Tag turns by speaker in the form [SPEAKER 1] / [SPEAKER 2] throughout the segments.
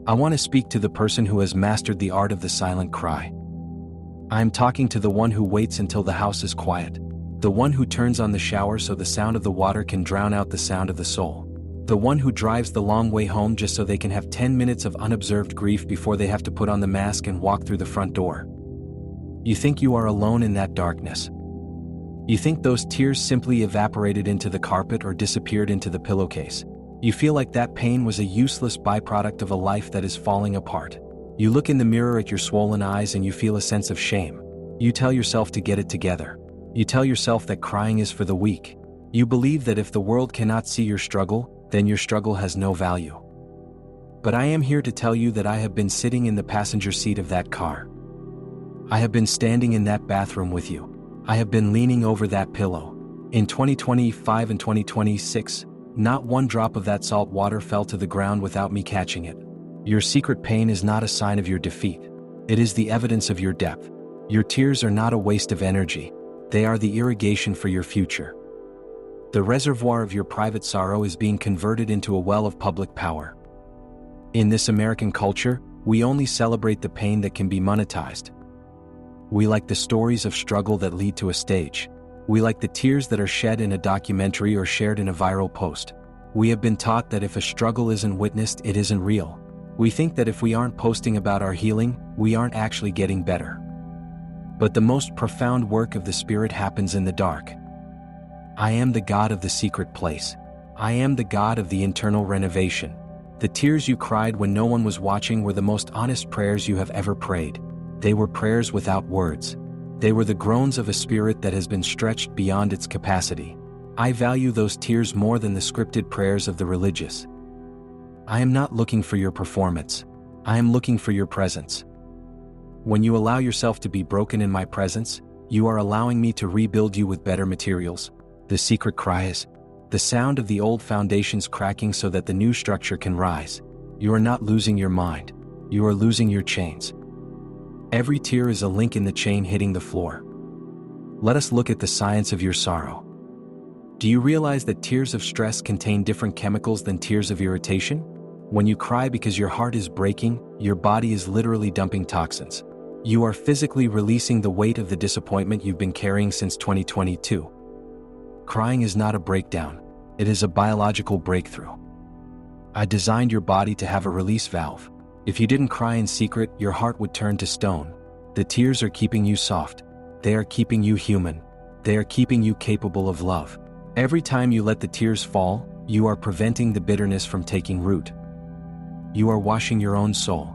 [SPEAKER 1] I want to speak to the person who has mastered the art of the silent cry. I am talking to the one who waits until the house is quiet. The one who turns on the shower so the sound of the water can drown out the sound of the soul. The one who drives the long way home just so they can have 10 minutes of unobserved grief before they have to put on the mask and walk through the front door. You think you are alone in that darkness. You think those tears simply evaporated into the carpet or disappeared into the pillowcase. You feel like that pain was a useless byproduct of a life that is falling apart. You look in the mirror at your swollen eyes and you feel a sense of shame. You tell yourself to get it together. You tell yourself that crying is for the weak. You believe that if the world cannot see your struggle, then your struggle has no value. But I am here to tell you that I have been sitting in the passenger seat of that car. I have been standing in that bathroom with you. I have been leaning over that pillow. In 2025 and 2026, not one drop of that salt water fell to the ground without me catching it. Your secret pain is not a sign of your defeat. It is the evidence of your depth. Your tears are not a waste of energy. They are the irrigation for your future. The reservoir of your private sorrow is being converted into a well of public power. In this American culture, we only celebrate the pain that can be monetized. We like the stories of struggle that lead to a stage. We like the tears that are shed in a documentary or shared in a viral post. We have been taught that if a struggle isn't witnessed, it isn't real. We think that if we aren't posting about our healing, we aren't actually getting better. But the most profound work of the Spirit happens in the dark. I am the God of the secret place. I am the God of the internal renovation. The tears you cried when no one was watching were the most honest prayers you have ever prayed. They were prayers without words. They were the groans of a spirit that has been stretched beyond its capacity. I value those tears more than the scripted prayers of the religious. I am not looking for your performance. I am looking for your presence. When you allow yourself to be broken in my presence, you are allowing me to rebuild you with better materials. The secret cry is the sound of the old foundations cracking so that the new structure can rise. You are not losing your mind. You are losing your chains. Every tear is a link in the chain hitting the floor. Let us look at the science of your sorrow. Do you realize that tears of stress contain different chemicals than tears of irritation? When you cry because your heart is breaking, your body is literally dumping toxins. You are physically releasing the weight of the disappointment you've been carrying since 2022. Crying is not a breakdown. It is a biological breakthrough. I designed your body to have a release valve. If you didn't cry in secret, your heart would turn to stone. The tears are keeping you soft. They are keeping you human. They are keeping you capable of love. Every time you let the tears fall, you are preventing the bitterness from taking root. You are washing your own soul.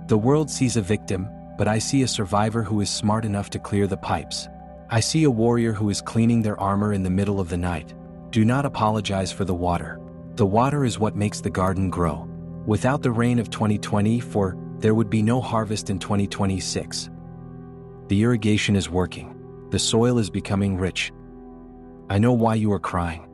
[SPEAKER 1] The world sees a victim, but I see a survivor who is smart enough to clear the pipes. I see a warrior who is cleaning their armor in the middle of the night. Do not apologize for the water. The water is what makes the garden grow. Without the rain of 2024, there would be no harvest in 2026. The irrigation is working. The soil is becoming rich. I know why you are crying.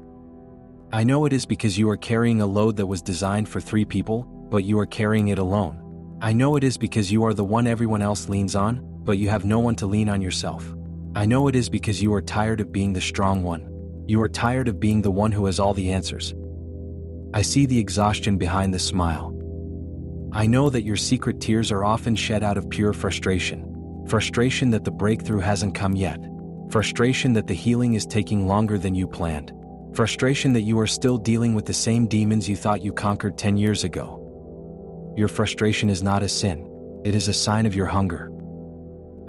[SPEAKER 1] I know it is because you are carrying a load that was designed for 3 people, but you are carrying it alone. I know it is because you are the one everyone else leans on, but you have no one to lean on yourself. I know it is because you are tired of being the strong one. You are tired of being the one who has all the answers. I see the exhaustion behind the smile. I know that your secret tears are often shed out of pure frustration. Frustration that the breakthrough hasn't come yet. Frustration that the healing is taking longer than you planned. Frustration that you are still dealing with the same demons you thought you conquered 10 years ago. Your frustration is not a sin. It is a sign of your hunger.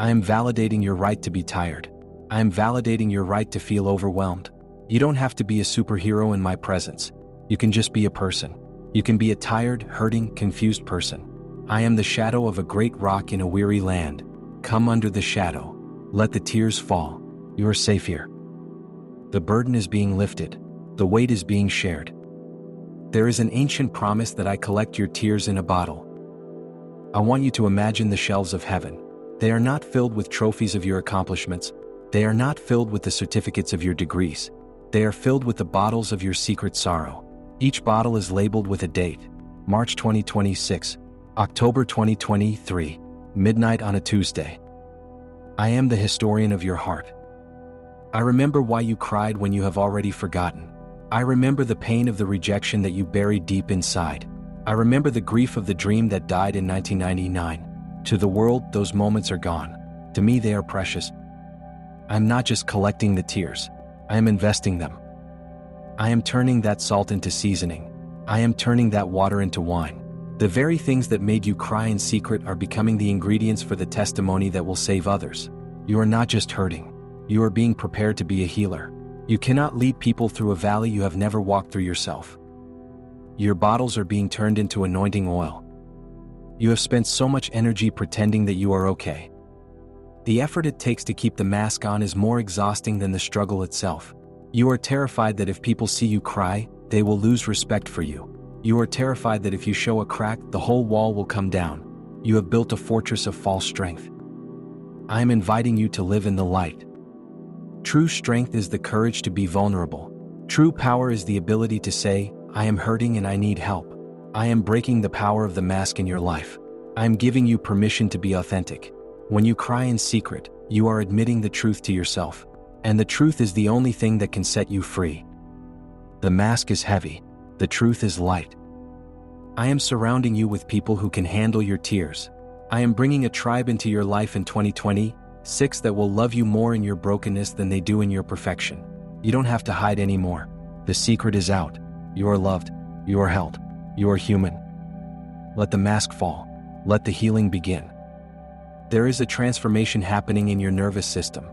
[SPEAKER 1] I am validating your right to be tired. I am validating your right to feel overwhelmed. You don't have to be a superhero in my presence. You can just be a person. You can be a tired, hurting, confused person. I am the shadow of a great rock in a weary land. Come under the shadow. Let the tears fall. You are safe here. The burden is being lifted. The weight is being shared. There is an ancient promise that I collect your tears in a bottle. I want you to imagine the shelves of heaven. They are not filled with trophies of your accomplishments. They are not filled with the certificates of your degrees. They are filled with the bottles of your secret sorrow. Each bottle is labeled with a date: March 2026, October 2023, midnight on a Tuesday. I am the historian of your heart. I remember why you cried when you have already forgotten. I remember the pain of the rejection that you buried deep inside. I remember the grief of the dream that died in 1999. To the world, those moments are gone. To me, they are precious. I am not just collecting the tears. I am investing them. I am turning that salt into seasoning. I am turning that water into wine. The very things that made you cry in secret are becoming the ingredients for the testimony that will save others. You are not just hurting. You are being prepared to be a healer. You cannot lead people through a valley you have never walked through yourself. Your bottles are being turned into anointing oil. You have spent so much energy pretending that you are okay. The effort it takes to keep the mask on is more exhausting than the struggle itself. You are terrified that if people see you cry, they will lose respect for you. You are terrified that if you show a crack, the whole wall will come down. You have built a fortress of false strength. I am inviting you to live in the light. True strength is the courage to be vulnerable. True power is the ability to say, I am hurting and I need help. I am breaking the power of the mask in your life. I am giving you permission to be authentic. When you cry in secret, you are admitting the truth to yourself. And the truth is the only thing that can set you free. The mask is heavy. The truth is light. I am surrounding you with people who can handle your tears. I am bringing a tribe into your life in 2026 that will love you more in your brokenness than they do in your perfection. You don't have to hide anymore. The secret is out. You are loved. You are held. You are human. Let the mask fall. Let the healing begin. There is a transformation happening in your nervous system.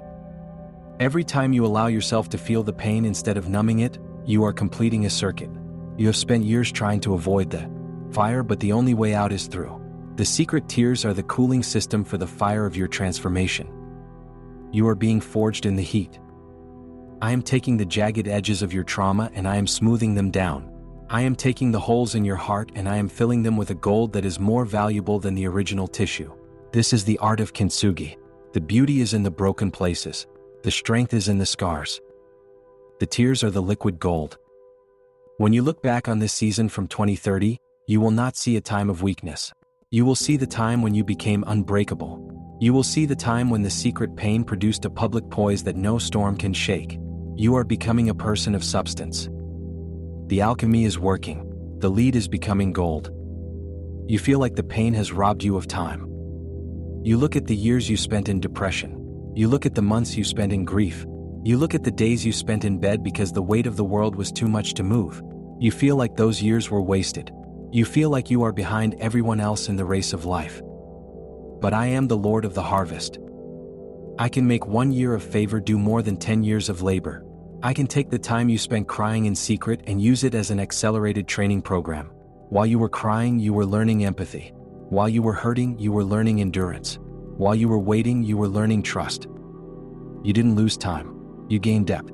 [SPEAKER 1] Every time you allow yourself to feel the pain instead of numbing it, you are completing a circuit. You have spent years trying to avoid the fire, but the only way out is through. The secret tears are the cooling system for the fire of your transformation. You are being forged in the heat. I am taking the jagged edges of your trauma and I am smoothing them down. I am taking the holes in your heart and I am filling them with a gold that is more valuable than the original tissue. This is the art of kintsugi. The beauty is in the broken places. The strength is in the scars. The tears are the liquid gold. When you look back on this season from 2030, you will not see a time of weakness. You will see the time when you became unbreakable. You will see the time when the secret pain produced a public poise that no storm can shake. You are becoming a person of substance. The alchemy is working. The lead is becoming gold. You feel like the pain has robbed you of time. You look at the years you spent in depression. You look at the months you spent in grief. You look at the days you spent in bed because the weight of the world was too much to move. You feel like those years were wasted. You feel like you are behind everyone else in the race of life. But I am the Lord of the harvest. I can make 1 year of favor do more than 10 years of labor. I can take the time you spent crying in secret and use it as an accelerated training program. While you were crying, you were learning empathy. While you were hurting, you were learning endurance. While you were waiting, you were learning trust. You didn't lose time. You gained depth.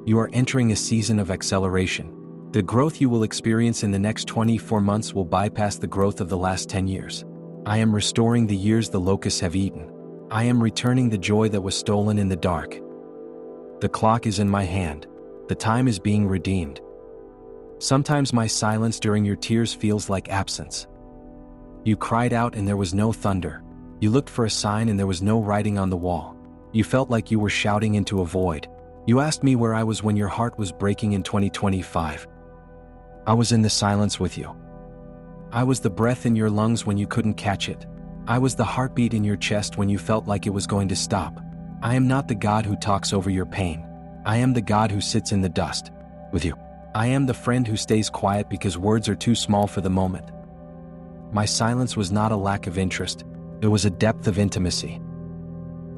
[SPEAKER 1] You are entering a season of acceleration. The growth you will experience in the next 24 months will bypass the growth of the last 10 years. I am restoring the years the locusts have eaten. I am returning the joy that was stolen in the dark. The clock is in my hand. The time is being redeemed. Sometimes my silence during your tears feels like absence. You cried out and there was no thunder. You looked for a sign and there was no writing on the wall. You felt like you were shouting into a void. You asked me where I was when your heart was breaking in 2025. I was in the silence with you. I was the breath in your lungs when you couldn't catch it. I was the heartbeat in your chest when you felt like it was going to stop. I am not the God who talks over your pain. I am the God who sits in the dust with you. I am the friend who stays quiet because words are too small for the moment. My silence was not a lack of interest. It was a depth of intimacy.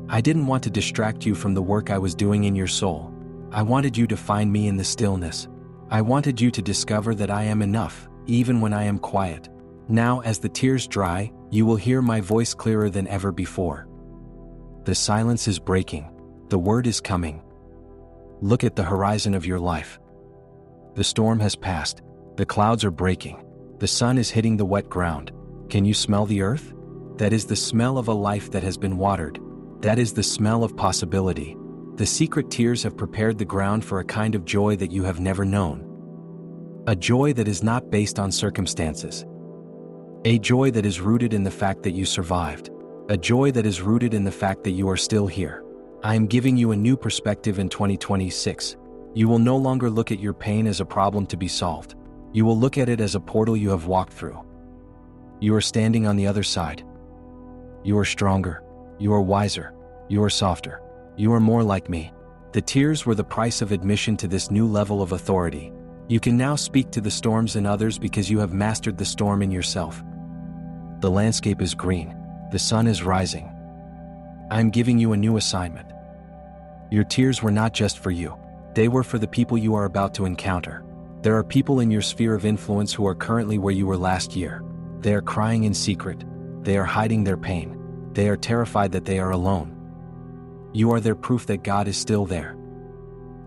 [SPEAKER 1] I didn't want to distract you from the work I was doing in your soul. I wanted you to find me in the stillness. I wanted you to discover that I am enough, even when I am quiet. Now, as the tears dry, you will hear my voice clearer than ever before. The silence is breaking. The word is coming. Look at the horizon of your life. The storm has passed. The clouds are breaking. The sun is hitting the wet ground. Can you smell the earth? That is the smell of a life that has been watered. That is the smell of possibility. The secret tears have prepared the ground for a kind of joy that you have never known. A joy that is not based on circumstances. A joy that is rooted in the fact that you survived. A joy that is rooted in the fact that you are still here. I am giving you a new perspective in 2026. You will no longer look at your pain as a problem to be solved. You will look at it as a portal you have walked through. You are standing on the other side. You are stronger. You are wiser. You are softer. You are more like me. The tears were the price of admission to this new level of authority. You can now speak to the storms in others because you have mastered the storm in yourself. The landscape is green. The sun is rising. I am giving you a new assignment. Your tears were not just for you. They were for the people you are about to encounter. There are people in your sphere of influence who are currently where you were last year. They are crying in secret. They are hiding their pain. They are terrified that they are alone. You are their proof that God is still there.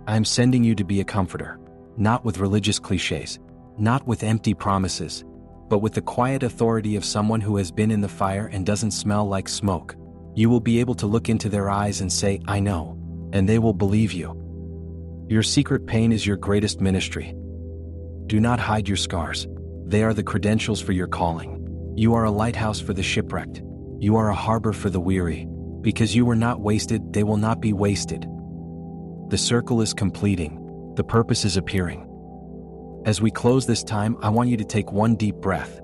[SPEAKER 1] I am sending you to be a comforter, not with religious cliches, not with empty promises, but with the quiet authority of someone who has been in the fire and doesn't smell like smoke. You will be able to look into their eyes and say, "I know," and they will believe you. Your secret pain is your greatest ministry. Do not hide your scars. They are the credentials for your calling. You are a lighthouse for the shipwrecked. You are a harbor for the weary. Because you were not wasted, they will not be wasted. The circle is completing. The purpose is appearing. As we close this time, I want you to take one deep breath.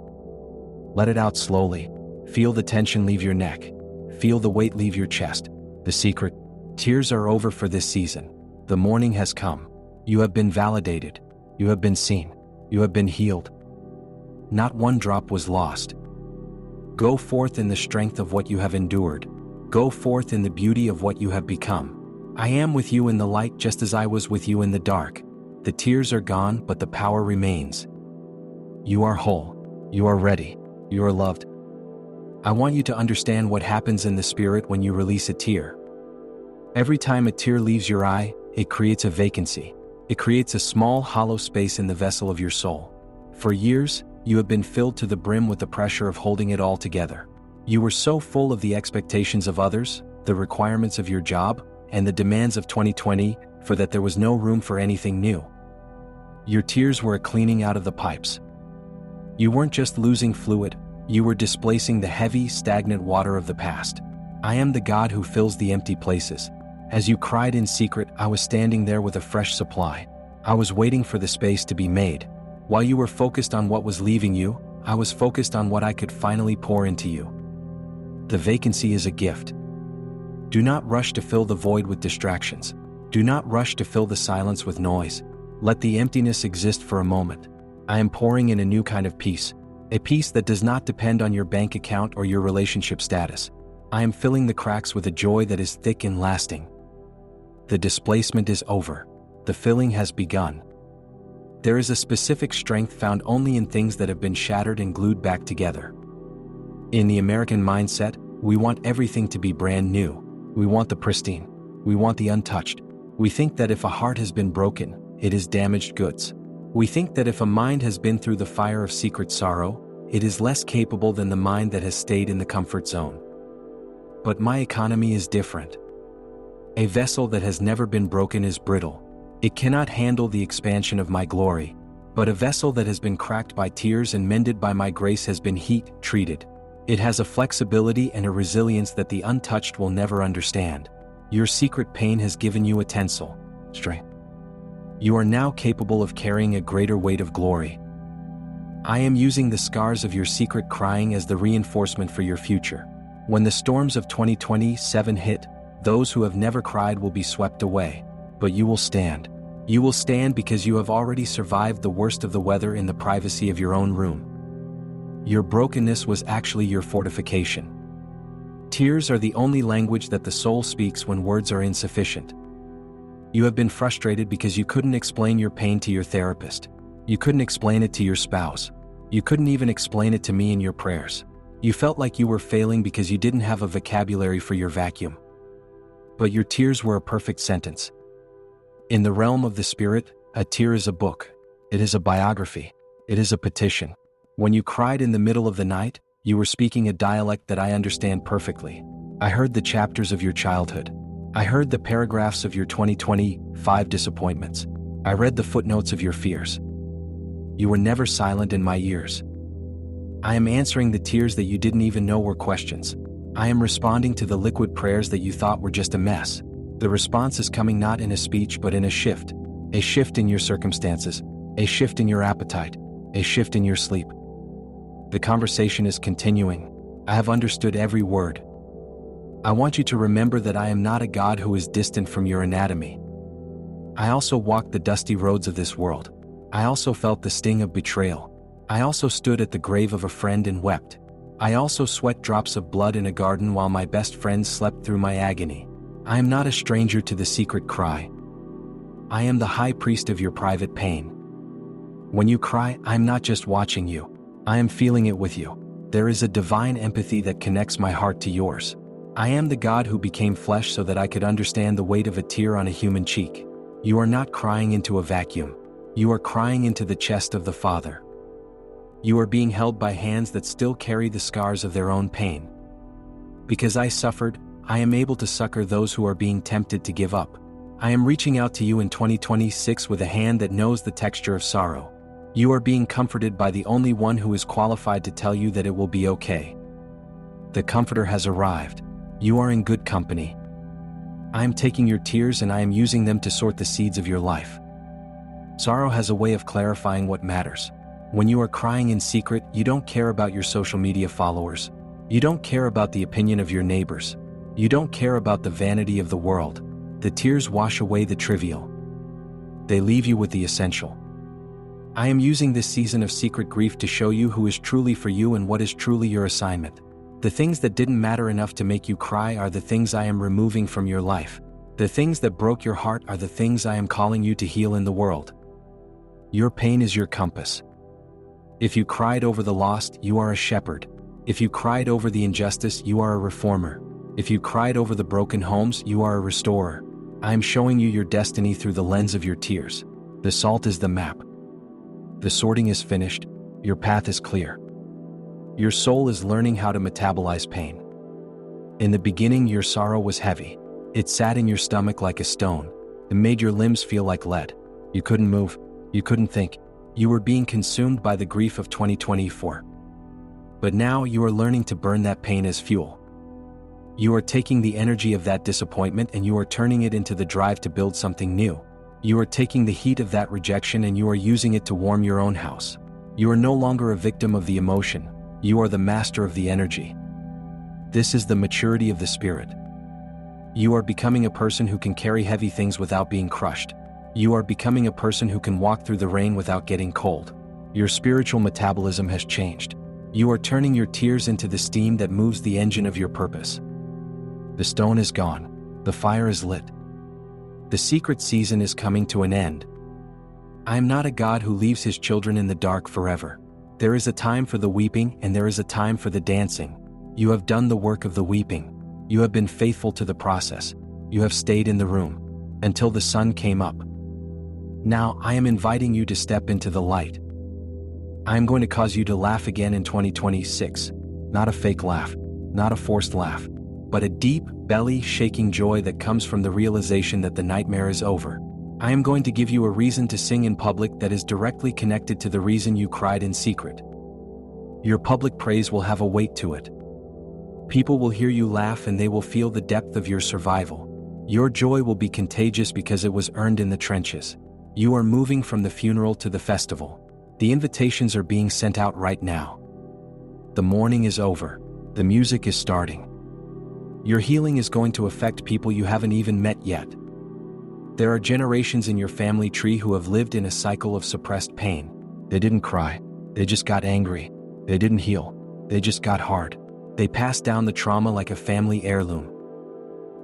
[SPEAKER 1] Let it out slowly. Feel the tension leave your neck. Feel the weight leave your chest. The secret: tears are over for this season. The morning has come. You have been validated. You have been seen. You have been healed. Not one drop was lost. Go forth in the strength of what you have endured. Go forth in the beauty of what you have become. I am with you in the light just as I was with you in the dark. The tears are gone, but the power remains. You are whole. You are ready. You are loved. I want you to understand what happens in the spirit when you release a tear. Every time a tear leaves your eye, it creates a vacancy. It creates a small, hollow space in the vessel of your soul. For years, you have been filled to the brim with the pressure of holding it all together. You were so full of the expectations of others, the requirements of your job, and the demands of 2020, for that there was no room for anything new. Your tears were a cleaning out of the pipes. You weren't just losing fluid, you were displacing the heavy, stagnant water of the past. I am the God who fills the empty places. As you cried in secret, I was standing there with a fresh supply. I was waiting for the space to be made. While you were focused on what was leaving you, I was focused on what I could finally pour into you. The vacancy is a gift. Do not rush to fill the void with distractions. Do not rush to fill the silence with noise. Let the emptiness exist for a moment. I am pouring in a new kind of peace, a peace that does not depend on your bank account or your relationship status. I am filling the cracks with a joy that is thick and lasting. The displacement is over. The filling has begun. There is a specific strength found only in things that have been shattered and glued back together. In the American mindset, we want everything to be brand new. We want the pristine. We want the untouched. We think that if a heart has been broken, it is damaged goods. We think that if a mind has been through the fire of secret sorrow, it is less capable than the mind that has stayed in the comfort zone. But my economy is different. A vessel that has never been broken is brittle. It cannot handle the expansion of my glory. But a vessel that has been cracked by tears and mended by my grace has been heat-treated. It has a flexibility and a resilience that the untouched will never understand. Your secret pain has given you a tensile strength. You are now capable of carrying a greater weight of glory. I am using the scars of your secret crying as the reinforcement for your future. When the storms of 2027 hit, those who have never cried will be swept away. But you will stand. You will stand because you have already survived the worst of the weather in the privacy of your own room. Your brokenness was actually your fortification. Tears are the only language that the soul speaks when words are insufficient. You have been frustrated because you couldn't explain your pain to your therapist. You couldn't explain it to your spouse. You couldn't even explain it to me in your prayers. You felt like you were failing because you didn't have a vocabulary for your vacuum. But your tears were a perfect sentence. In the realm of the spirit, a tear is a book. It is a biography. It is a petition. When you cried in the middle of the night, you were speaking a dialect that I understand perfectly. I heard the chapters of your childhood. I heard the paragraphs of your 2025 disappointments. I read the footnotes of your fears. You were never silent in my ears. I am answering the tears that you didn't even know were questions. I am responding to the liquid prayers that you thought were just a mess. The response is coming not in a speech but in a shift in your circumstances, a shift in your appetite, A shift in your sleep. The conversation is continuing. I have understood every word. I want you to remember that I am not a God who is distant from your anatomy. I also walked the dusty roads of this world. I also felt the sting of betrayal. I also stood at the grave of a friend and wept. I also sweat drops of blood in a garden while my best friends slept through my agony. I am not a stranger to the secret cry. I am the high priest of your private pain. When you cry, I am not just watching you. I am feeling it with you. There is a divine empathy that connects my heart to yours. I am the God who became flesh so that I could understand the weight of a tear on a human cheek. You are not crying into a vacuum. You are crying into the chest of the Father. You are being held by hands that still carry the scars of their own pain. Because I suffered, I am able to succor those who are being tempted to give up. I am reaching out to you in 2026 with a hand that knows the texture of sorrow. You are being comforted by the only one who is qualified to tell you that it will be okay. The Comforter has arrived. You are in good company. I am taking your tears and I am using them to sort the seeds of your life. Sorrow has a way of clarifying what matters. When you are crying in secret, you don't care about your social media followers. You don't care about the opinion of your neighbors. You don't care about the vanity of the world. The tears wash away the trivial. They leave you with the essential. I am using this season of secret grief to show you who is truly for you and what is truly your assignment. The things that didn't matter enough to make you cry are the things I am removing from your life. The things that broke your heart are the things I am calling you to heal in the world. Your pain is your compass. If you cried over the lost, you are a shepherd. If you cried over the injustice, you are a reformer. If you cried over the broken homes, you are a restorer. I am showing you your destiny through the lens of your tears. The salt is the map. The sorting is finished. Your path is clear. Your soul is learning how to metabolize pain. In the beginning, your sorrow was heavy. It sat in your stomach like a stone. It made your limbs feel like lead. You couldn't move. You couldn't think. You were being consumed by the grief of 2024. But now you are learning to burn that pain as fuel. You are taking the energy of that disappointment and you are turning it into the drive to build something new. You are taking the heat of that rejection and you are using it to warm your own house. You are no longer a victim of the emotion. You are the master of the energy. This is the maturity of the spirit. You are becoming a person who can carry heavy things without being crushed. You are becoming a person who can walk through the rain without getting cold. Your spiritual metabolism has changed. You are turning your tears into the steam that moves the engine of your purpose. The stone is gone. The fire is lit. The secret season is coming to an end. I am not a God who leaves his children in the dark forever. There is a time for the weeping and there is a time for the dancing. You have done the work of the weeping. You have been faithful to the process. You have stayed in the room until the sun came up. Now I am inviting you to step into the light. I am going to cause you to laugh again in 2026. Not a fake laugh, not a forced laugh, but a deep, belly-shaking joy that comes from the realization that the nightmare is over. I am going to give you a reason to sing in public that is directly connected to the reason you cried in secret. Your public praise will have a weight to it. People will hear you laugh and they will feel the depth of your survival. Your joy will be contagious because it was earned in the trenches. You are moving from the funeral to the festival. The invitations are being sent out right now. The mourning is over. The music is starting. Your healing is going to affect people you haven't even met yet. There are generations in your family tree who have lived in a cycle of suppressed pain. They didn't cry. They just got angry. They didn't heal. They just got hard. They passed down the trauma like a family heirloom.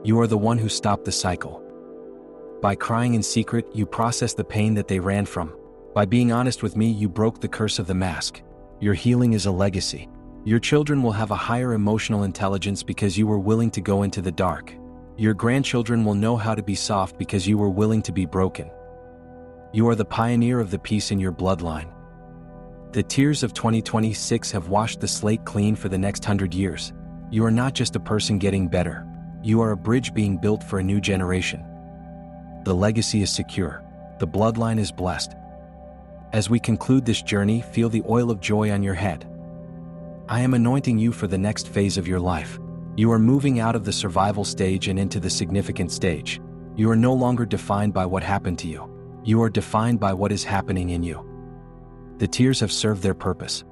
[SPEAKER 1] You are the one who stopped the cycle. By crying in secret, you processed the pain that they ran from. By being honest with me, you broke the curse of the mask. Your healing is a legacy. Your children will have a higher emotional intelligence because you were willing to go into the dark. Your grandchildren will know how to be soft because you were willing to be broken. You are the pioneer of the peace in your bloodline. The tears of 2026 have washed the slate clean for the next 100 years. You are not just a person getting better. You are a bridge being built for a new generation. The legacy is secure. The bloodline is blessed. As we conclude this journey, feel the oil of joy on your head. I am anointing you for the next phase of your life. You are moving out of the survival stage and into the significant stage. You are no longer defined by what happened to you. You are defined by what is happening in you. The tears have served their purpose.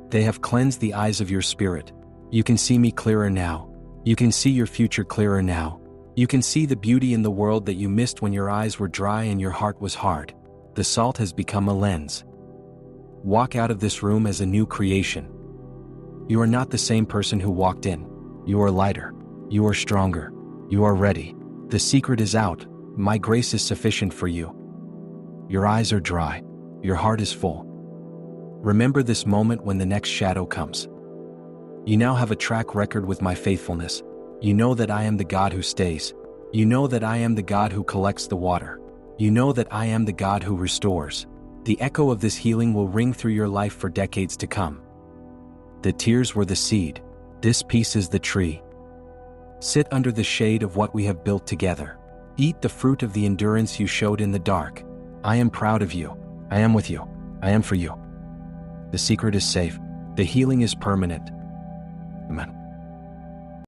[SPEAKER 1] They have cleansed the eyes of your spirit. You can see me clearer now. You can see your future clearer now. You can see the beauty in the world that you missed when your eyes were dry and your heart was hard. The salt has become a lens. Walk out of this room as a new creation. You are not the same person who walked in. You are lighter. You are stronger. You are ready. The secret is out. My grace is sufficient for you. Your eyes are dry. Your heart is full. Remember this moment when the next shadow comes. You now have a track record with my faithfulness. You know that I am the God who stays. You know that I am the God who collects the water. You know that I am the God who restores. The echo of this healing will ring through your life for decades to come. The tears were the seed. This peace is the tree. Sit under the shade of what we have built together. Eat the fruit of the endurance you showed in the dark. I am proud of you. I am with you. I am for you. The secret is safe. The healing is permanent. Amen.